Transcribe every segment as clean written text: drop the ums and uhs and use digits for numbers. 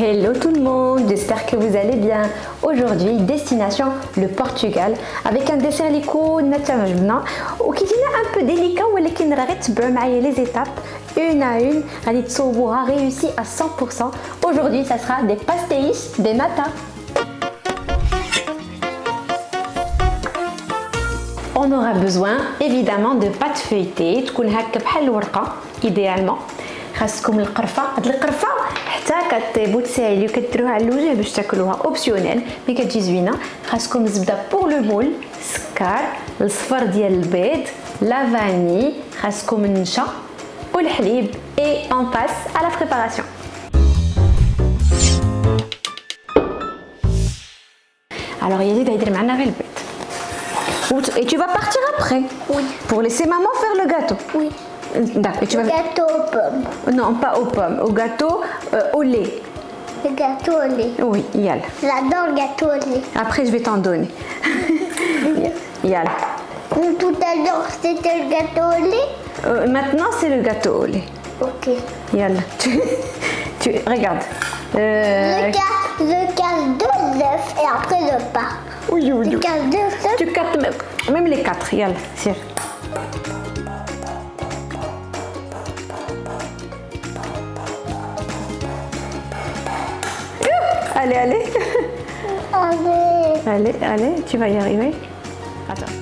Hello tout le monde, j'espère que vous allez bien. Aujourd'hui, destination le Portugal avec un dessert qui est un peu délicat ولكن راه غتبعوا معايا les étapes une à une غادي تصوبوها réussi à 100%. Aujourd'hui, ça sera des pastéis de nata. On aura besoin évidemment de pâte feuilletée تكون هكا بحال الورقه idéalement. خاصكم القرفه، هاد القرفه حتى كطيبوا تساهلوا كديروها على الوجه باش تاكلوها اوبسيونيل مي كتجي زوينه. خاصكم الزبده بور لو مول، السكر، الصفر ديال البيض، لا فاني، خاصكم النشا والحليب et on passe à la préparation. Alors Yazid هيدير معنا غير البيض. Et tu vas partir après? Oui. Pour laisser maman faire le gâteau? Oui. D'accord. Et tu vas... Gâteau aux pommes. Non, pas aux pommes, au gâteau au lait. Le gâteau au lait. Oui, yal. J'adore le gâteau au lait. Après, je vais t'en donner. Yal. Tout à l'heure, c'était le gâteau au lait. Maintenant, c'est le gâteau au lait. Ok. Yal. Regarde. Je casse 2 œufs et après je pars. Oui, oui, Je oui. casse 2 œufs. Tu casses même les 4, yal. Sire. Allez, allez. Allez. Allez, tu vas y arriver. Attends.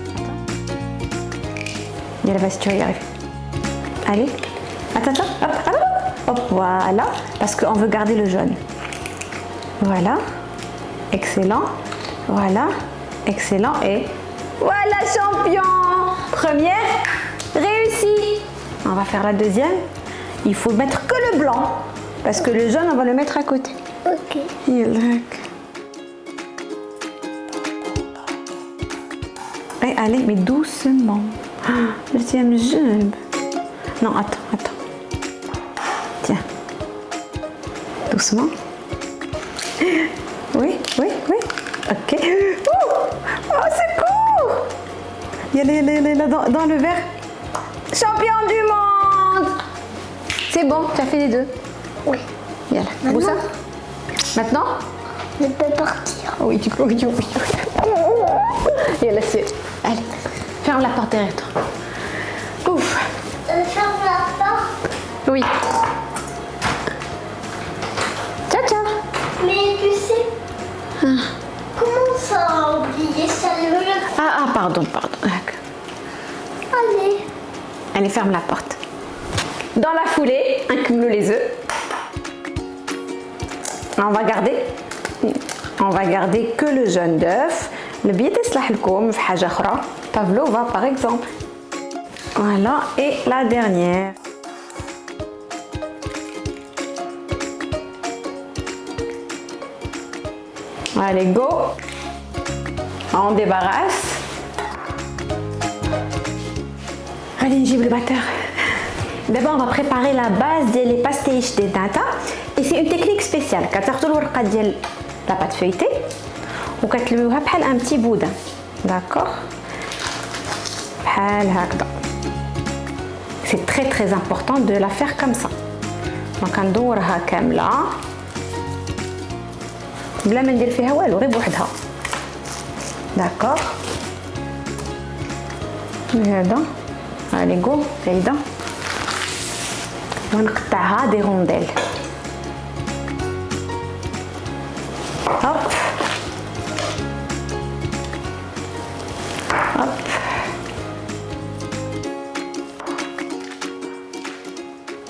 Yalla, vas-y, tu vas y arriver. Allez. Attends. Hop, voilà. Parce qu'on veut garder le jaune. Voilà. Excellent. Voilà. Excellent. Et voilà, champion. Première réussie. On va faire la deuxième. Il faut mettre que le blanc. Parce que le jaune, on va le mettre à côté. Ok. Allez, mais doucement. Deuxième jambe. Non, attends. Tiens. Doucement. Oui. Ok. Oh, c'est court. Il y a là dans le verre. Champion du monde. C'est bon, tu as fait les deux. Oui. Yalla. Où ça? Maintenant? Je peux partir. Oui, tu peux. Oui. Yalla, c'est... Allez, ferme la porte derrière toi. Ouf. Ferme la porte. Oui. Ciao. Mais tu sais, comment ça a oublié ça le... Ah, pardon. Allez. Allez, ferme la porte. Dans la foulée, inclus les œufs. On va garder que le jaune d'œuf. Le billet يصلح لكم في حاجة أخرى. Pavlova par exemple. Voilà, et la dernière. Allez, go. On débarrasse. Allez, نجيب le batteur. D'abord, on va préparer la base des pastéis de nata. Et c'est une technique spéciale. كتاخدوا الورقة ديال la pâte feuilletée وكتلويوها بحال un petit boudin. D'accord? بحال هكذا. C'est très important de la faire comme ça. Donc ندورها كاملة بلا ما ندير فيها والو، غير بوحدها. D'accord? هذا. Allez go, زايدة. ونقطعها des rondelles. Hop.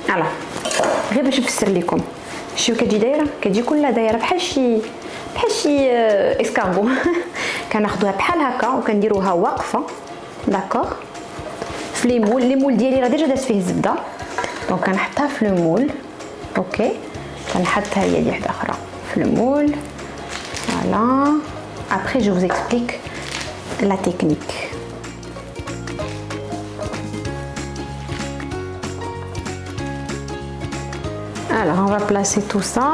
Alors, غير باش نفسر لكم شو كتجي دايره، كتجي كلها دايره بحال شي اسكارغو. كناخذوها بحال هكا وكنديروها واقفه. داكوغ. في لي مول ديالي راه ديجا دازت فيه الزبده، دونك كنحطها في لو مول. اوكي، كنحطها هي دي واحده اخرى في لو مول. Voilà. Après, je vous explique la technique. Alors, on va placer tout ça.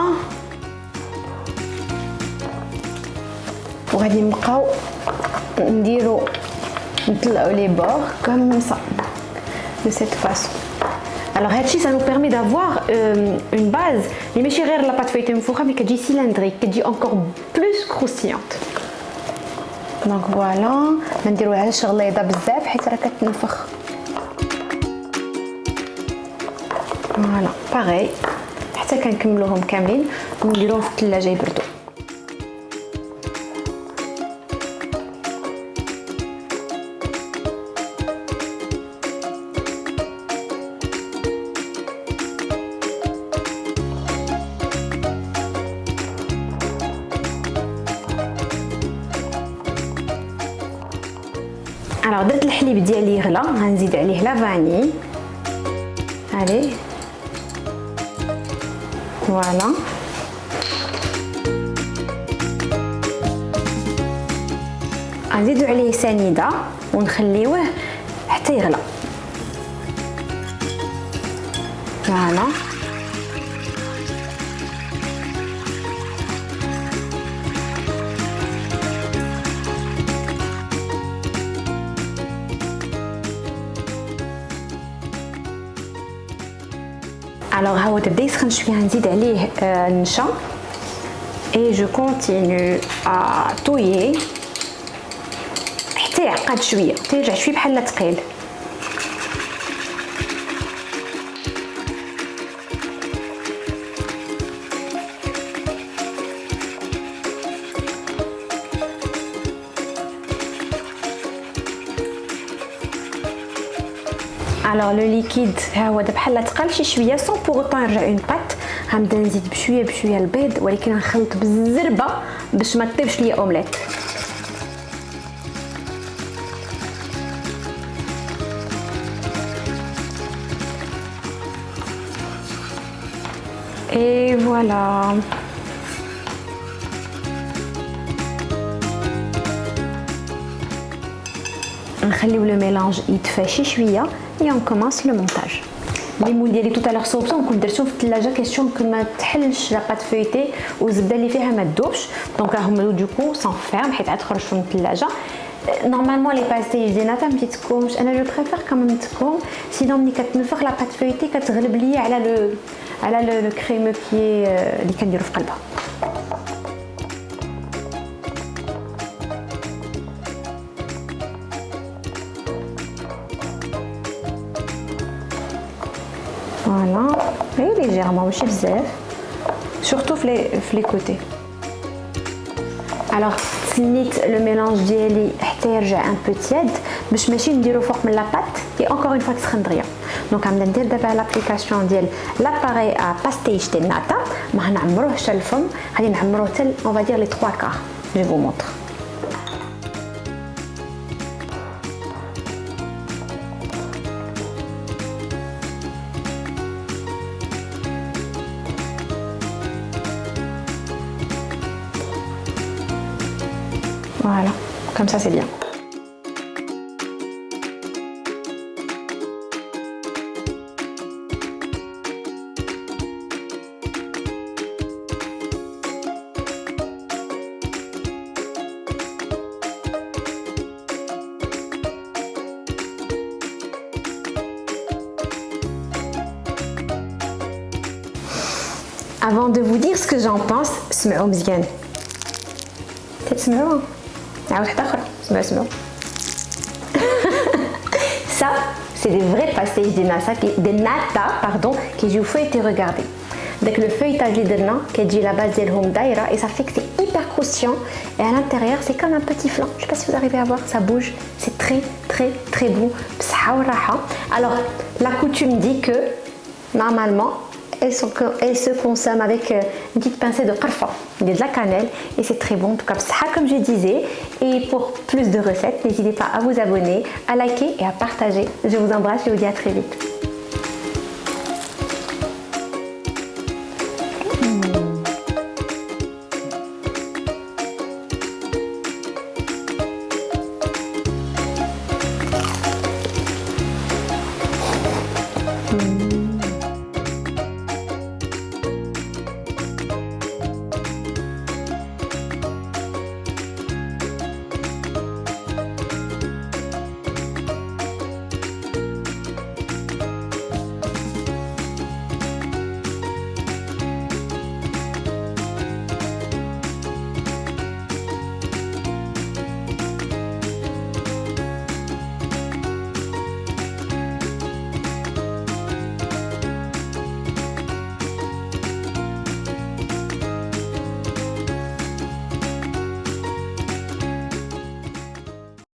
وغادي نبقاو نطلعوا les bords comme ça, de cette façon. Alors هادشي ça nous permet d'avoir une base اللي ماشي غير لا بات فايتي منفوخه mais كتجي cylindrique كتجي encore plus croustillante. دونك فوالا ما نديروهاش غليظه بزاف حيت راه كتنفخ. فوالا باغي حتى كنكملوهم كاملين ونديروهم في الثلاجه يبردوا. Alors درت الحليب ديالي يغلى غنزيد عليه لا فاني. عليه فوالا غنزيدو عليه سنيده ونخليوه حتى يغلى. فوالا alors ها هو تبدا يسخن شويه نزيد عليه النشا et je continue à touiller حتى يعقد شويه حتى يرجع شويه بحال ثقيل. alors le liquide ها هو دابا بحال تقل شي شويه sans pour autant يرجع اون بات. غنبدا نزيد بشويه بشويه البيض ولكن غنخلط بالزربه باش ما طيبش ليا اومليت. et voilà. نخليو لو ميلانج يتفى شي شويه et on commence le montage. لي مول ديالي tout à l'heure صوبتهم كنت درتهم في الثلاجه كيشوم ما تحلش لا بات فويتي والزبده اللي فيها ما تذوبش دونك راهم دو كو سون فيرم حيت غتخرجوا من الثلاجه. نورمالمون لي باستيج دي ناتا ما تتكومش انا جو بريفير كمان تكوم سينو ملي كتنفخ لا بات فويتي كتغلب ليا على لو كريمو كي اللي كنديرو في قلبها. Voilà, et légèrement ماشي بزاف surtout في les côtés. alors تسنيت لو ميلانج ديالي حتى يرجع ان بو تياد باش ماشي نديرو فوق من لاباط et encore une fois تسخن دغيا. دونك غنبدا ندير دابا لابليكاسيون ديال لاباري ا باستيج ديال ناتا ما غنعمروه حتى الفم غادي نعمروه حتى on va dire les 3 quarts. je vous montre. Voilà, comme ça c'est bien. Avant de vous dire ce que j'en pense, سمعوا مزيان. تسمعوا؟ عاود واحدة أخرى، سمعوا. Ça, c'est des vrais pastéis de nata, pardon, que je vous fais et regarder. Donc le feuilletage اللي درنا كتجي la base ديالهم دايرة et ça fait que c'est hyper croustillant et à l'intérieur c'est comme un petit flan. Je sais pas si vous arrivez à voir, ça bouge, c'est très bon. بصحة وراحة. Alors la coutume dit que normalement elle se consomme avec une petite pincée de qarfa, de la cannelle et c'est très bon. En tout cas, comme je disais, et pour plus de recettes, n'hésitez pas à vous abonner, à liker et à partager. Je vous embrasse et vous dis à très vite.